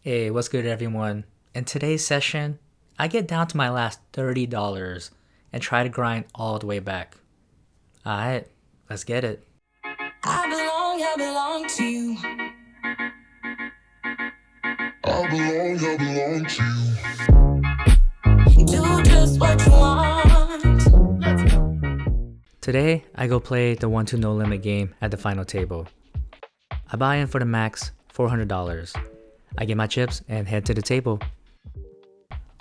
Hey, what's good, everyone? In today's session, I get down to my last $30 and try to grind all the way back. Alright, let's get it. I belong to you. I belong to you. Do just what you want. Today, I go play the 1-2 no limit game at the final table. I buy in for the max $400. I get my chips and head to the table.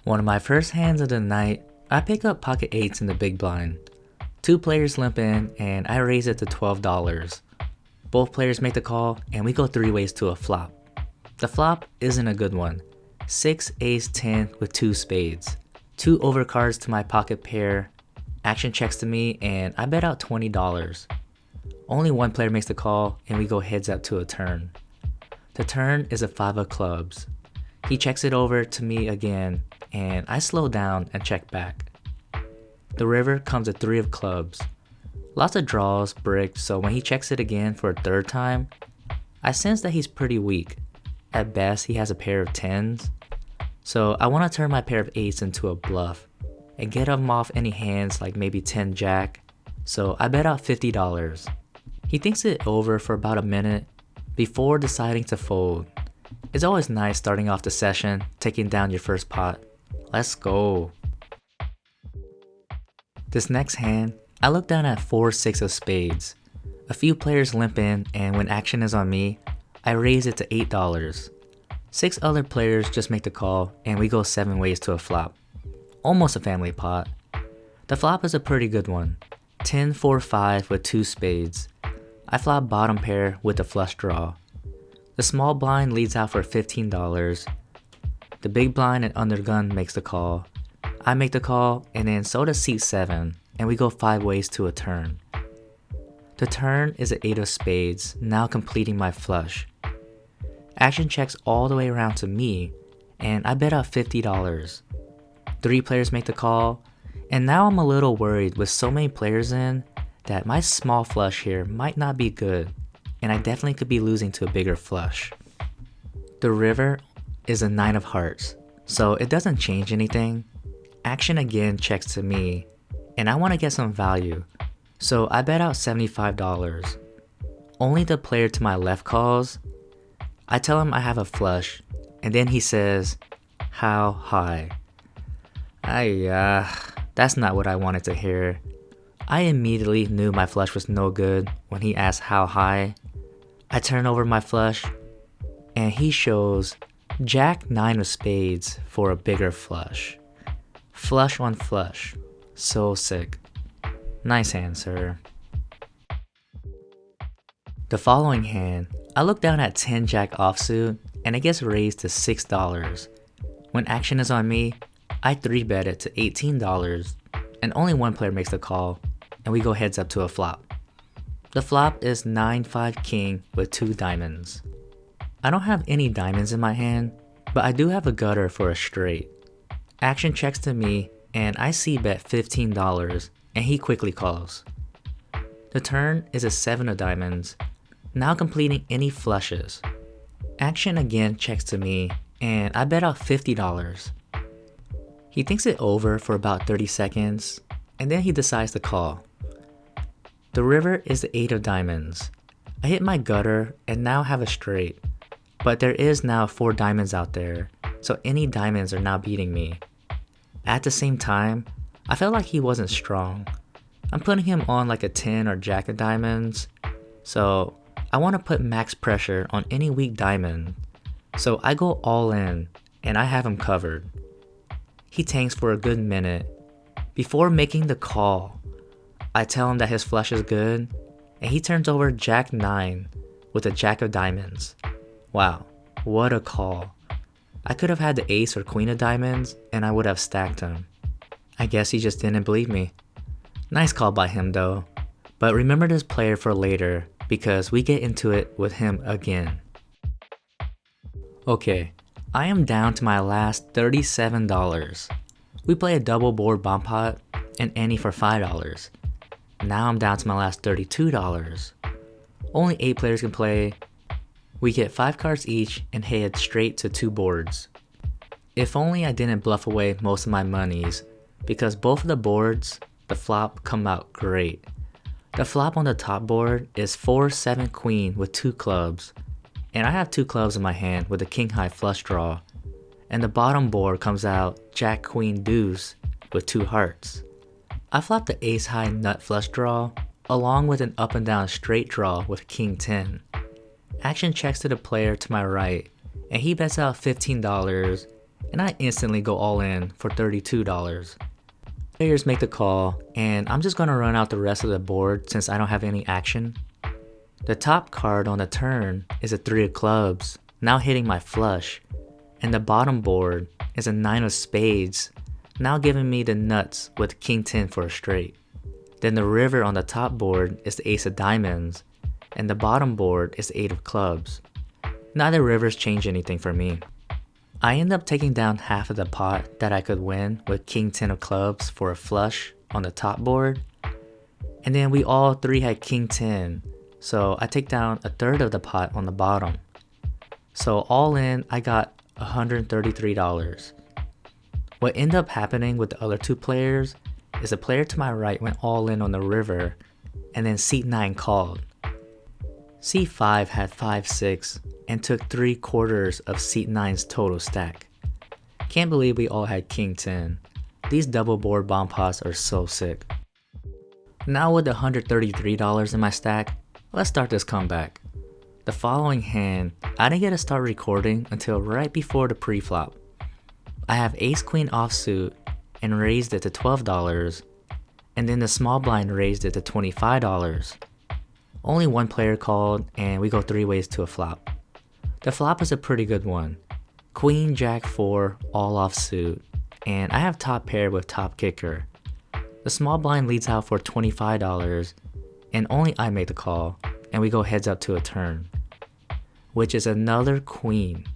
One of my first hands of the night, I pick up pocket eights in the big blind. Two players limp in and I raise it to $12. Both players make the call and we go three ways to a flop. The flop isn't a good one. 6 ace 10 with 2 spades. 2 overcards to my pocket pair. Action checks to me and I bet out $20. Only one player makes the call and we go heads up to a turn. The turn is a 5 of clubs. He checks it over to me again and I slow down and check back. The river comes a 3 of clubs. Lots of draws, bricked, so when he checks it again for a third time, I sense that he's pretty weak. At best, he has a pair of 10s. So I want to turn my pair of 8s into a bluff and get him off any hands like maybe 10 jack. So I bet out $50. He thinks it over for about a minute before deciding to fold. It's always nice starting off the session, taking down your first pot. Let's go. This next hand, I look down at 4-6 of spades. A few players limp in and when action is on me, I raise it to $8. 6 other players just make the call and we go 7 ways to a flop. Almost a family pot. The flop is a pretty good one. 10-4-5 with 2 spades. I flop bottom pair with a flush draw. The small blind leads out for $15. The big blind and undergun makes the call. I make the call and then so does seat 7 and we go 5 ways to a turn. The turn is an 8 of spades, now completing my flush. Action checks all the way around to me and I bet out $50. 3 players make the call and now I'm a little worried with so many players in that my small flush here might not be good and I definitely could be losing to a bigger flush. The river is a 9 of hearts, so it doesn't change anything. Action again checks to me and I want to get some value, so I bet out $75. Only the player to my left calls. I tell him I have a flush and then he says, "How high?" That's not what I wanted to hear. I immediately knew my flush was no good when he asked how high. I turn over my flush and he shows Jack 9 of spades for a bigger flush. Flush on flush. So sick. Nice hand, sir. The following hand, I look down at 10 jack offsuit and it gets raised to $6. When action is on me, I 3-bet it to $18 and only one player makes the call and we go heads up to a flop. The flop is 9-5 king with 2 diamonds. I don't have any diamonds in my hand, but I do have a gutter for a straight. Action checks to me and I c-bet $15 and he quickly calls. The turn is a 7 of diamonds, now completing any flushes. Action again checks to me and I bet out $50. He thinks it over for about 30 seconds and then he decides to call. The river is the 8 of diamonds. I hit my gutter and now have a straight, but there is now 4 diamonds out there, so any diamonds are now beating me. At the same time, I felt like he wasn't strong. I'm putting him on like a 10 or jack of diamonds, so I want to put max pressure on any weak diamond. So I go all in and I have him covered. He tanks for a good minute. Before making the call, I tell him that his flush is good and he turns over jack 9 with a jack of diamonds. Wow, what a call. I could have had the ace or queen of diamonds and I would have stacked him. I guess he just didn't believe me. Nice call by him though, but remember this player for later because we get into it with him again. Okay, I am down to my last $37. We play a double board bomb pot and ante for $5. Now I'm down to my last $32. Only 8 players can play. We get 5 cards each and head straight to 2 boards. If only I didn't bluff away most of my monies, because both of the boards, the flop come out great. The flop on the top board is 4-7 queen with 2 clubs, and I have 2 clubs in my hand with a king high flush draw, and the bottom board comes out jack queen deuce with 2 hearts. I flop the ace high nut flush draw along with an up and down straight draw with king 10. Action checks to the player to my right, and he bets out $15, and I instantly go all in for $32. Players make the call, and I'm just gonna run out the rest of the board since I don't have any action. The top card on the turn is a 3 of clubs, now hitting my flush, and the bottom board is a 9 of spades, now giving me the nuts with king 10 for a straight. Then the river on the top board is the ace of diamonds, and the bottom board is the 8 of clubs. Neither rivers change anything for me. I end up taking down half of the pot that I could win with king 10 of clubs for a flush on the top board, and then we all 3 had king 10, so I take down a third of the pot on the bottom. So all in, I got $133. What ended up happening with the other 2 players is the player to my right went all in on the river, and then seat 9 called. Seat 5 had 5-6 and took 3/4 of seat 9's total stack. Can't believe we all had king 10. These double board bomb pots are so sick. Now with $133 in my stack, let's start this comeback. The following hand, I didn't get to start recording until right before the pre-flop. I have ace queen offsuit and raised it to $12, and then the small blind raised it to $25. Only one player called, and we go 3 ways to a flop. The flop is a pretty good one. Queen jack 4 all offsuit, and I have top pair with top kicker. The small blind leads out for $25, and only I make the call, and we go heads up to a turn, which is another queen.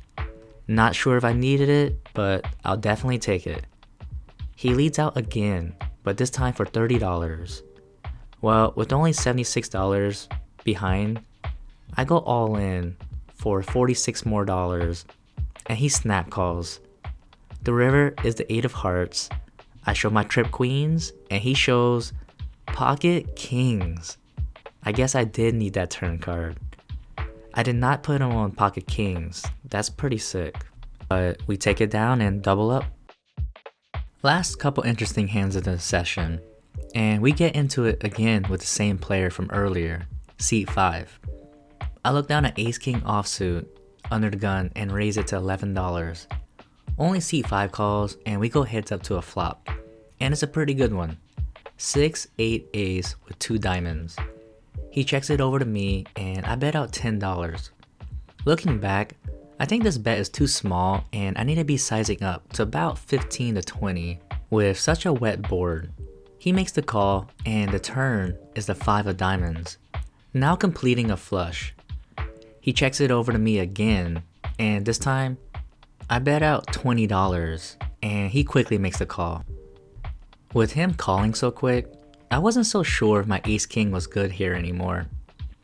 Not sure if I needed it, but I'll definitely take it. He leads out again, but this time for $30. Well, with only $76 behind, I go all in for $46 more, and he snap calls. The river is the 8 of hearts. I show my trip queens, and he shows pocket kings. I guess I did need that turn card. I did not put him on pocket kings. That's pretty sick. But we take it down and double up. Last couple interesting hands of the session, and we get into it again with the same player from earlier, seat 5. I look down at ace king offsuit under the gun and raise it to $11. Only seat 5 calls, and we go heads up to a flop, and it's a pretty good one. 6-8 ace with 2 diamonds. He checks it over to me, and I bet out $10. Looking back, I think this bet is too small, and I need to be sizing up to about 15 to 20 with such a wet board. He makes the call, and the turn is the 5 of diamonds, now completing a flush. He checks it over to me again, and this time, I bet out $20, and he quickly makes the call. With him calling so quick, I wasn't so sure if my ace king was good here anymore.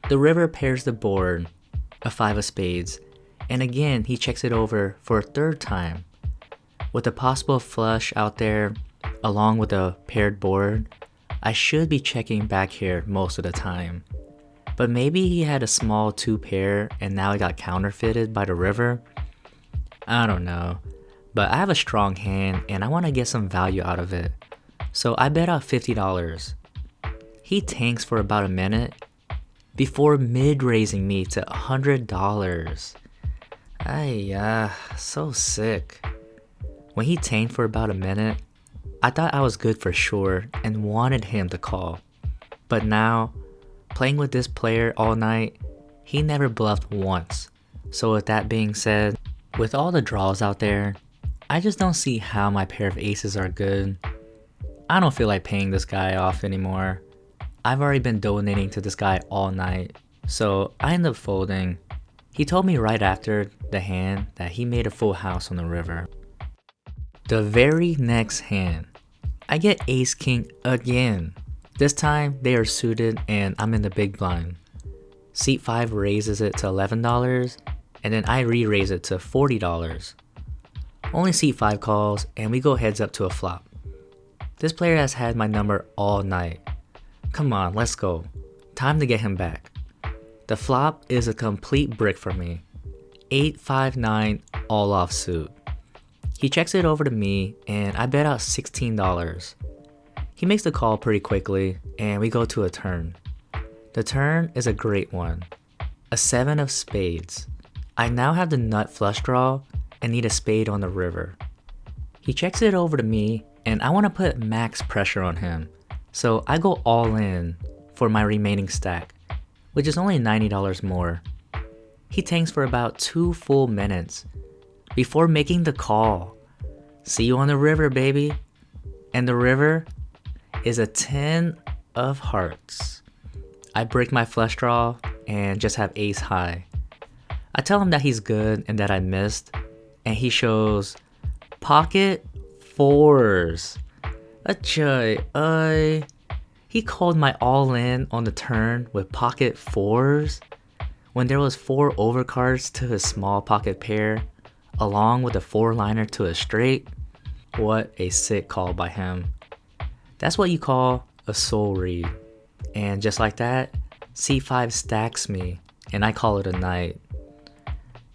The river pairs the board, a 5 of spades, and again he checks it over for a 3rd time. With a possible flush out there, along with a paired board, I should be checking back here most of the time. But maybe he had a small 2 pair and now it got counterfeited by the river? I don't know, but I have a strong hand and I want to get some value out of it. So I bet out $50. He tanks for about a minute before mid-raising me to $100. So sick. When he tanked for about a minute, I thought I was good for sure and wanted him to call. But now, playing with this player all night, he never bluffed once. So with that being said, with all the draws out there, I just don't see how my pair of aces are good. I don't feel like paying this guy off anymore. I've already been donating to this guy all night, so I end up folding. He told me right after the hand that he made a full house on the river. The very next hand, I get ace king again. This time they are suited and I'm in the big blind. Seat 5 raises it to $11, and then I re-raise it to $40. Only seat 5 calls, and we go heads up to a flop. This player has had my number all night. Come on, let's go. Time to get him back. The flop is a complete brick for me. 8-5-9 all offsuit. He checks it over to me, and I bet out $16. He makes the call pretty quickly, and we go to a turn. The turn is a great one. A 7 of spades. I now have the nut flush draw and need a spade on the river. He checks it over to me, and I want to put max pressure on him. So I go all in for my remaining stack, which is only $90 more. He tanks for about 2 full minutes before making the call. See you on the river, baby. And the river is a 10 of hearts. I break my flush draw and just have ace high. I tell him that he's good and that I missed, and he shows pocket 4s. He called my all in on the turn with pocket 4s when there was 4 overcards to his small pocket pair, along with a 4-liner to a straight. What a sick call by him. That's what you call a soul read. And just like that, C5 stacks me, and I call it a night.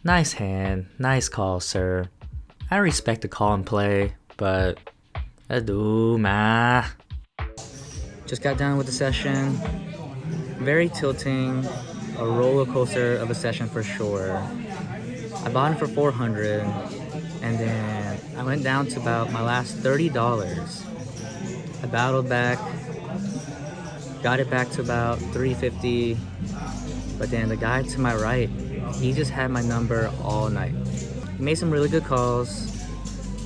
Nice hand, nice call, sir. I respect the call and play, but adieu, ma. Just got done with the session. Very tilting, a roller coaster of a session for sure. I bought him for 400, and then I went down to about my last $30. I battled back, got it back to about 350, but then the guy to my right, he just had my number all night. He made some really good calls,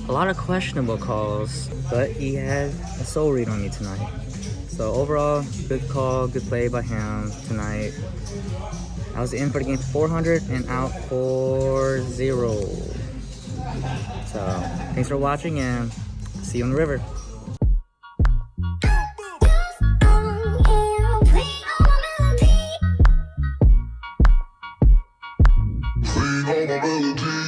a lot of questionable calls, but he had a soul read on me tonight. So overall, good call, good play by him tonight. I was in for the game for 400 and out for 0. So thanks for watching, and see you on the river. Playing all my melody.